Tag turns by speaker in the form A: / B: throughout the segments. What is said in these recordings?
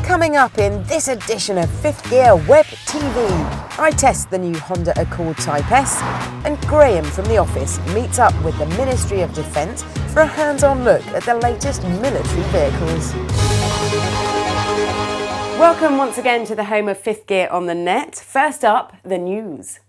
A: Coming up in this edition of Fifth Gear Web TV, I test the new Honda Accord Type S, and Graham from The Office meets up with the Ministry of Defence for a hands-on look at the latest military vehicles. Welcome once again to the home of Fifth Gear on the net. First up, the news.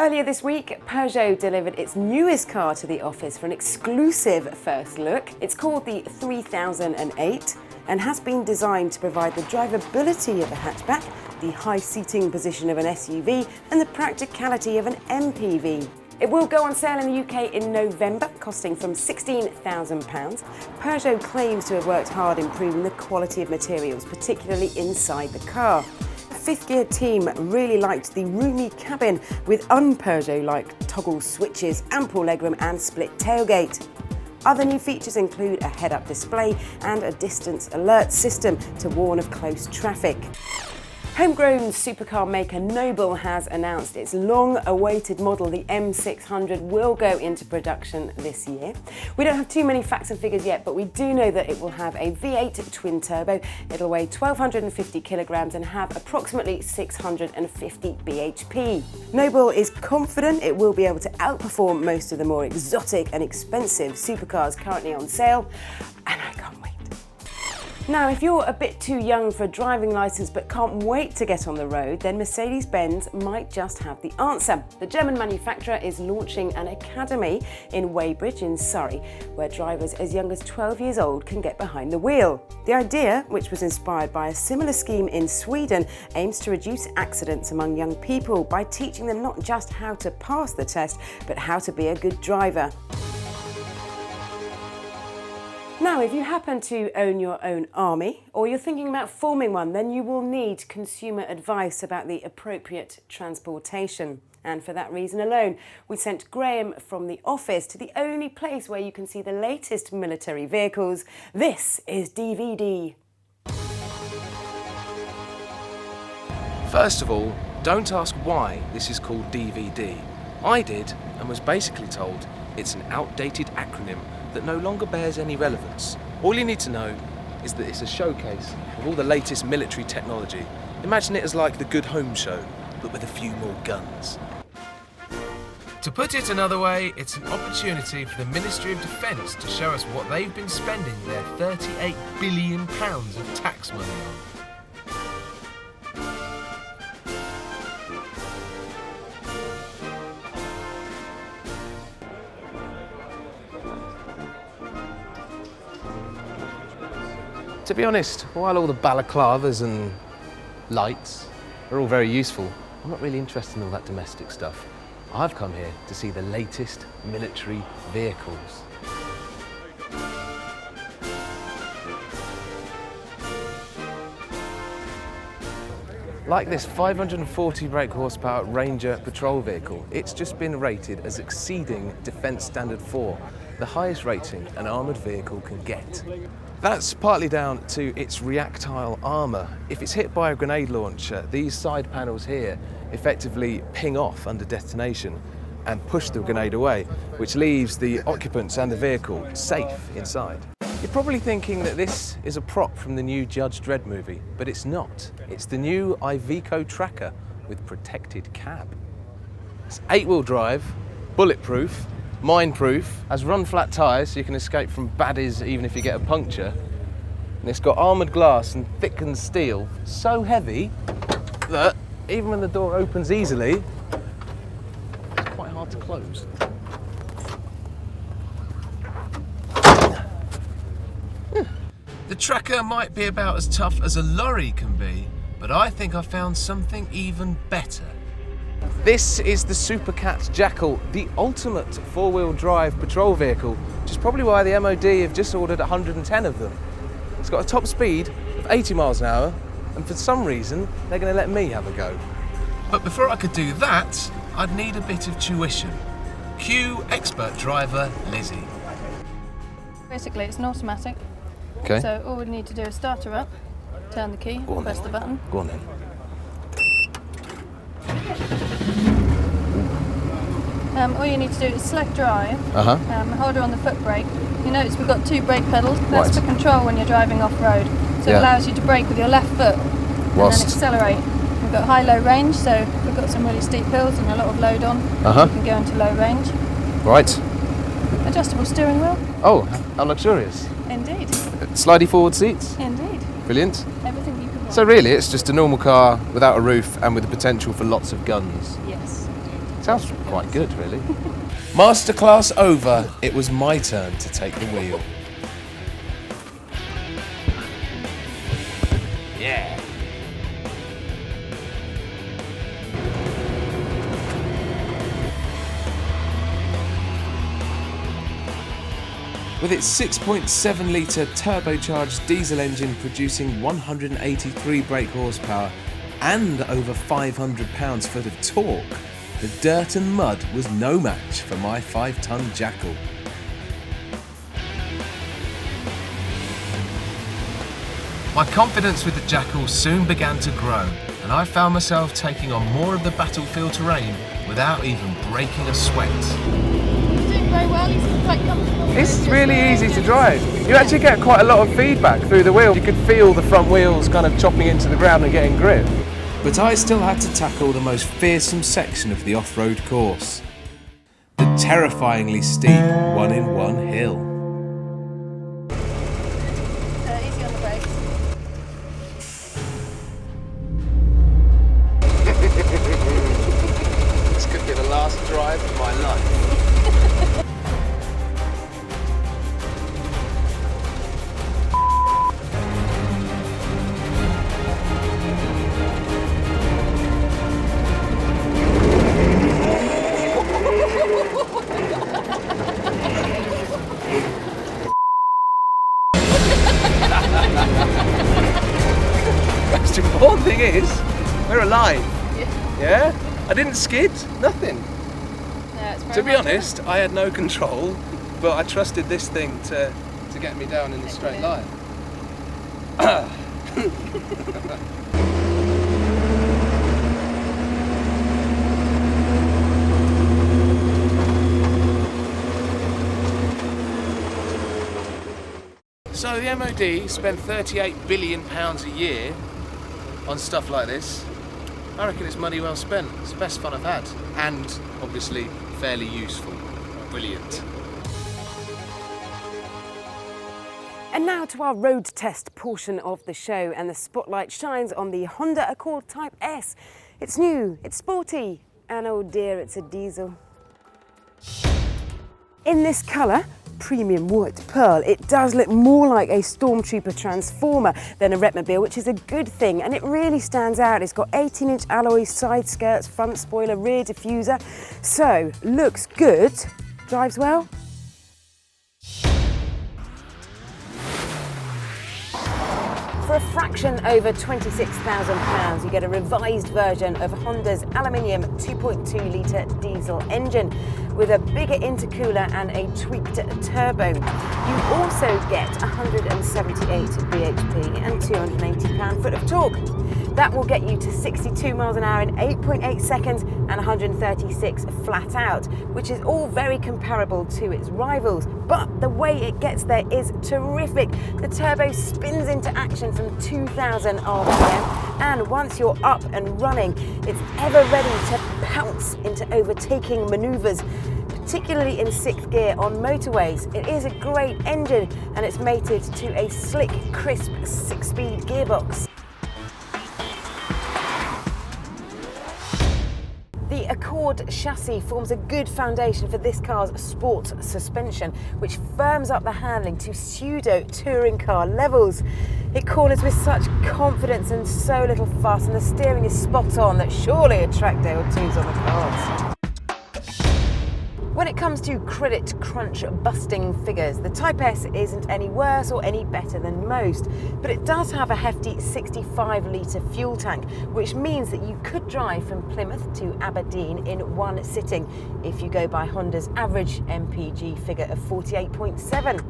A: Earlier this week, Peugeot delivered its newest car to the office for an exclusive first look. It's called the 3008 and has been designed to provide the drivability of a hatchback, the high seating position of an SUV, and the practicality of an MPV. It will go on sale in the UK in November, costing from £16,000. Peugeot claims to have worked hard improving the quality of materials, particularly inside the car. The Fifth Gear team really liked the roomy cabin with un-Peugeot-like toggle switches, ample legroom and split tailgate. Other new features include a head-up display and a distance alert system to warn of close traffic. Homegrown supercar maker Noble has announced its long-awaited model, the M600, will go into production this year. We don't have too many facts and figures yet, but we do know that it will have a V8 twin-turbo, it'll weigh 1,250 kilograms and have approximately 650 bhp. Noble is confident it will be able to outperform most of the more exotic and expensive supercars currently on sale, and I can't wait. Now, if you're a bit too young for a driving licence but can't wait to get on the road, then Mercedes-Benz might just have the answer. The German manufacturer is launching an academy in Weybridge in Surrey, where drivers as young as 12 years old can get behind the wheel. The idea, which was inspired by a similar scheme in Sweden, aims to reduce accidents among young people by teaching them not just how to pass the test, but how to be a good driver. Now, if you happen to own your own army, or you're thinking about forming one, then you will need consumer advice about the appropriate transportation. And for that reason alone, we sent Graham from The Office to the only place where you can see the latest military vehicles. This is DVD.
B: First of all, don't ask why this is called DVD. I did, and was basically told it's an outdated acronym that no longer bears any relevance. All you need to know is that it's a showcase of all the latest military technology. Imagine it as like the Good Home Show, but with a few more guns.
C: To put it another way, it's an opportunity for the Ministry of Defence to show us what they've been spending their £38 billion of tax money on.
B: To be honest, while all the balaclavas and lights are all very useful, I'm not really interested in all that domestic stuff. I've come here to see the latest military vehicles. Like this 540 brake horsepower Ranger patrol vehicle, it's just been rated as exceeding Defence Standard 4, the highest rating an armoured vehicle can get. That's partly down to its reactile armour. If it's hit by a grenade launcher, these side panels here effectively ping off under detonation and push the grenade away, which leaves the occupants and the vehicle safe inside. You're probably thinking that this is a prop from the new Judge Dredd movie, but it's not. It's the new Iveco Tracker with protected cab. It's 8-wheel drive, bulletproof, mine-proof, has run-flat tyres so you can escape from baddies even if you get a puncture. And it's got armoured glass and thickened steel, so heavy that even when the door opens easily, it's quite hard to close.
C: The Tracker might be about as tough as a lorry can be, but I think I found something even better.
B: This is the Supercat Jackal, the ultimate four-wheel drive patrol vehicle, which is probably why the MOD have just ordered 110 of them. It's got a top speed of 80 miles an hour, and for some reason, they're going to let me have a go.
C: But before I could do that, I'd need a bit of tuition. Cue expert driver Lizzie.
D: Basically, it's an automatic.
B: Okay.
D: So all we need to do is start her up, turn the key, press the button.
B: Go on then.
D: All you need to do is select drive, hold her on the foot brake. You notice we've got 2 brake pedals. That's for control when you're driving off-road. So it allows you to brake with your left foot and then accelerate. We've got high-low range, so we've got some really steep hills and a lot of load on. You can go into low range.
B: Right.
D: Adjustable steering wheel.
B: Oh, how luxurious.
D: Indeed.
B: Slidey forward seats.
D: Indeed.
B: Brilliant.
D: Everything you could want.
B: So really, it's just a normal car without a roof and with the potential for lots of guns.
D: Yes.
B: Sounds quite good, really. Masterclass over. It was my turn to take the wheel. Yeah. With its 6.7 litre turbocharged diesel engine producing 183 brake horsepower and over 500 pounds-foot of torque, the dirt and mud was no match for my 5-ton Jackal.
C: My confidence with the Jackal soon began to grow, and I found myself taking on more of the battlefield terrain without even breaking a sweat.
D: Doing very well, you seem quite comfortable.
B: It's really easy to drive. You actually get quite a lot of feedback through the wheel. You could feel the front wheels kind of chopping into the ground and getting grip. But I still had to tackle the most fearsome section of the off-road course. The terrifyingly steep 1-in-1 hill.
D: Easy on the brakes.
B: This could be the last drive of my life. Most important thing is, we're alive. Yeah? I didn't skid, nothing.
D: Yeah, it's very
B: To be
D: hard
B: honest, I had no control, but I trusted this thing to get me down in the straight line. So the MOD spend £38 billion a year on stuff like this. I reckon it's money well spent. It's the best fun I've had. And obviously fairly useful. Brilliant.
A: And now to our road test portion of the show, and the spotlight shines on the Honda Accord Type S. It's new, it's sporty, and oh dear, it's a diesel. In this colour, premium white pearl, it does look more like a Stormtrooper Transformer than a Repmobile, which is a good thing, and it really stands out. It's got 18-inch alloy side skirts, front spoiler, rear diffuser, so looks good, drives well. For a fraction over £26,000, you get a revised version of Honda's aluminium 2.2 litre diesel engine with a bigger intercooler and a tweaked turbo. You also get 178 bhp and 280 pound-foot of torque. That will get you to 62 miles an hour in 8.8 seconds and 136 flat out, which is all very comparable to its rivals. But the way it gets there is terrific. The turbo spins into action from 2,000 RPM, and once you're up and running, it's ever ready to pounce into overtaking manoeuvres, particularly in 6th gear on motorways. It is a great engine, and it's mated to a slick, crisp 6-speed gearbox. The Accord chassis forms a good foundation for this car's sport suspension, which firms up the handling to pseudo touring car levels. It corners with such confidence and so little fuss, and the steering is spot on. That surely a track day or two's on the cards. When it comes to credit crunch busting figures, the Type S isn't any worse or any better than most, but it does have a hefty 65 litre fuel tank, which means that you could drive from Plymouth to Aberdeen in one sitting if you go by Honda's average MPG figure of 48.7.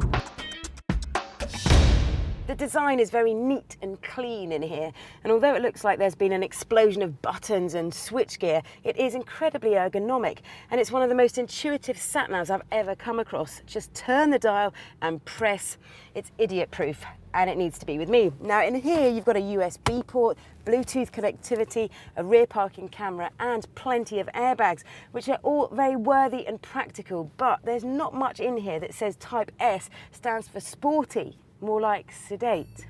A: The design is very neat and clean in here, and although it looks like there's been an explosion of buttons and switchgear, it is incredibly ergonomic, and it's one of the most intuitive sat-navs I've ever come across. Just turn the dial and press. It's idiot-proof, and it needs to be with me. Now in here you've got a USB port, Bluetooth connectivity, a rear parking camera and plenty of airbags, which are all very worthy and practical, but there's not much in here that says Type S stands for sporty, more like sedate.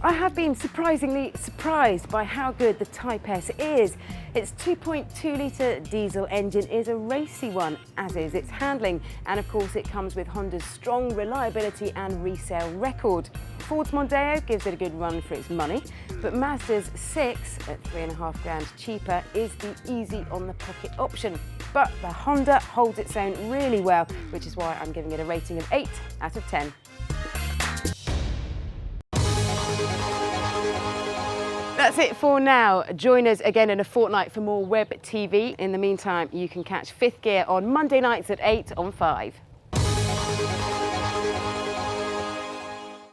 A: I have been surprisingly surprised by how good the Type S is. Its 2.2 litre diesel engine is a racy one, as is its handling, and of course it comes with Honda's strong reliability and resale record. Ford's Mondeo gives it a good run for its money, but Mazda's 6, at £3.5 cheaper, is the easy on the pocket option. But the Honda holds its own really well, which is why I'm giving it a rating of 8 out of 10. That's it for now. Join us again in a fortnight for more Web TV. In the meantime, you can catch Fifth Gear on Monday nights at 8 on 5.